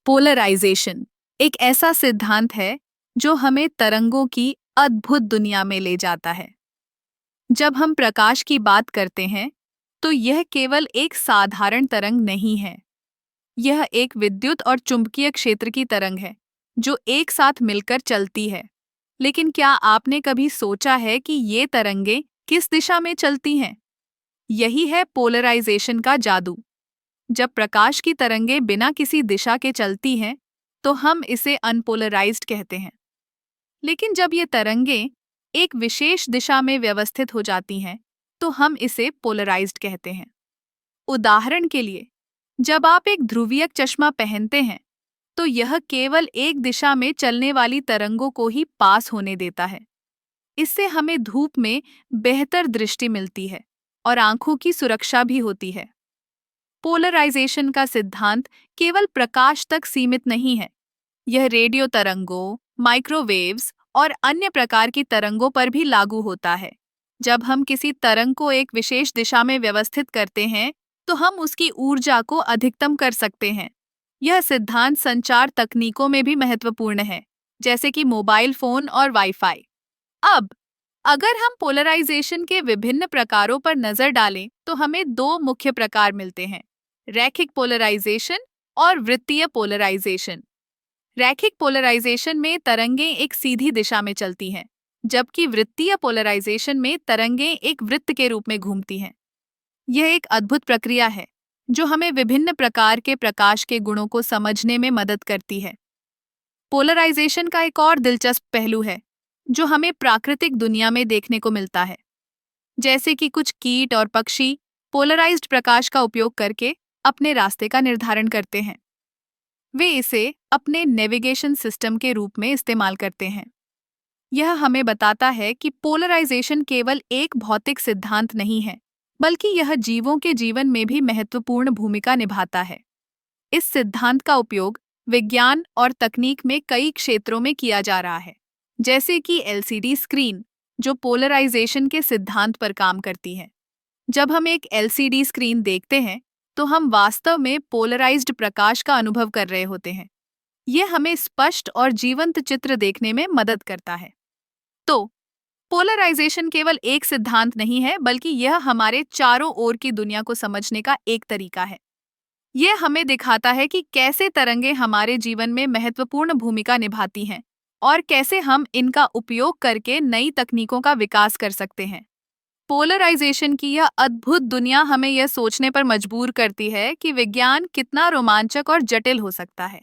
Polarisation एक ऐसा सिद्धांत है जो हमें तरंगों की अद्भुत दुनिया में ले जाता है। जब हम प्रकाश की बात करते हैं, तो यह केवल एक साधारण तरंग नहीं है। यह एक विद्युत और चुंबकीय क्षेत्र की तरंग है, जो एक साथ मिलकर चलती है। लेकिन क्या आपने कभी सोचा है कि ये तरंगें किस दिशा में चलती हैं? यही है पोलराइजेशन का जादू। जब प्रकाश की तरंगें बिना किसी दिशा के चलती हैं, तो हम इसे अनपोलराइज्ड कहते हैं। लेकिन जब ये तरंगें एक विशेष दिशा में व्यवस्थित हो जाती हैं, तो हम इसे पोलराइज्ड कहते हैं। उदाहरण के लिए, जब आप एक ध्रुवीय चश्मा पहनते हैं, तो यह केवल एक दिशा में चलने वाली तरंगों को ही पास होने देता है। इससे हमें धूप में बेहतर दृष्टि मिलती है और आंखों की सुरक्षा भी होती है। पोलराइजेशन का सिद्धांत केवल प्रकाश तक सीमित नहीं है। यह रेडियो तरंगों, माइक्रोवेव्स और अन्य प्रकार की तरंगों पर भी लागू होता है। जब हम किसी तरंग को एक विशेष दिशा में व्यवस्थित करते हैं, तो हम उसकी ऊर्जा को अधिकतम कर सकते हैं। यह सिद्धांत संचार तकनीकों में भी महत्वपूर्ण है, जैसे कि मोबाइल फोन और वाईफाई। अब अगर हम पोलराइजेशन के विभिन्न प्रकारों पर नजर डालें, तो हमें दो मुख्य प्रकार मिलते हैं: रैखिक पोलराइजेशन और वृत्तीय पोलराइजेशन। रैखिक पोलराइजेशन में तरंगें एक सीधी दिशा में चलती हैं, जबकि वृत्तीय पोलराइजेशन में तरंगें एक वृत्त के रूप में घूमती हैं। यह एक अद्भुत प्रक्रिया है, जो हमें विभिन्न प्रकार के प्रकाश के गुणों को समझने में मदद करती है। पोलराइजेशन का एक और दिलचस्प पहलू है, जो हमें प्राकृतिक दुनिया में देखने को मिलता है। जैसे कि कुछ कीट और पक्षी पोलराइज्ड प्रकाश का उपयोग करके अपने रास्ते का निर्धारण करते हैं। वे इसे अपने नेविगेशन सिस्टम के रूप में इस्तेमाल करते हैं। यह हमें बताता है कि पोलराइजेशन केवल एक भौतिक सिद्धांत नहीं है, बल्कि यह जीवों के जीवन में भी महत्वपूर्ण भूमिका निभाता है। इस सिद्धांत का उपयोग विज्ञान और तकनीक में कई क्षेत्रों में किया जा रहा है, जैसे कि एलसीडी स्क्रीन, जो पोलराइजेशन के सिद्धांत पर काम करती है। जब हम एक एलसीडी स्क्रीन देखते हैं, तो हम वास्तव में पोलराइज्ड प्रकाश का अनुभव कर रहे होते हैं। यह हमें स्पष्ट और जीवंत चित्र देखने में मदद करता है। तो पोलराइजेशन केवल एक सिद्धांत नहीं है, बल्कि यह हमारे चारों ओर की दुनिया को समझने का एक तरीका है। यह हमें दिखाता है कि कैसे तरंगें हमारे जीवन में महत्वपूर्ण भूमिका निभाती हैं और कैसे हम इनका उपयोग करके नई तकनीकों का विकास कर सकते हैं। पोलराइजेशन की यह अद्भुत दुनिया हमें यह सोचने पर मजबूर करती है कि विज्ञान कितना रोमांचक और जटिल हो सकता है।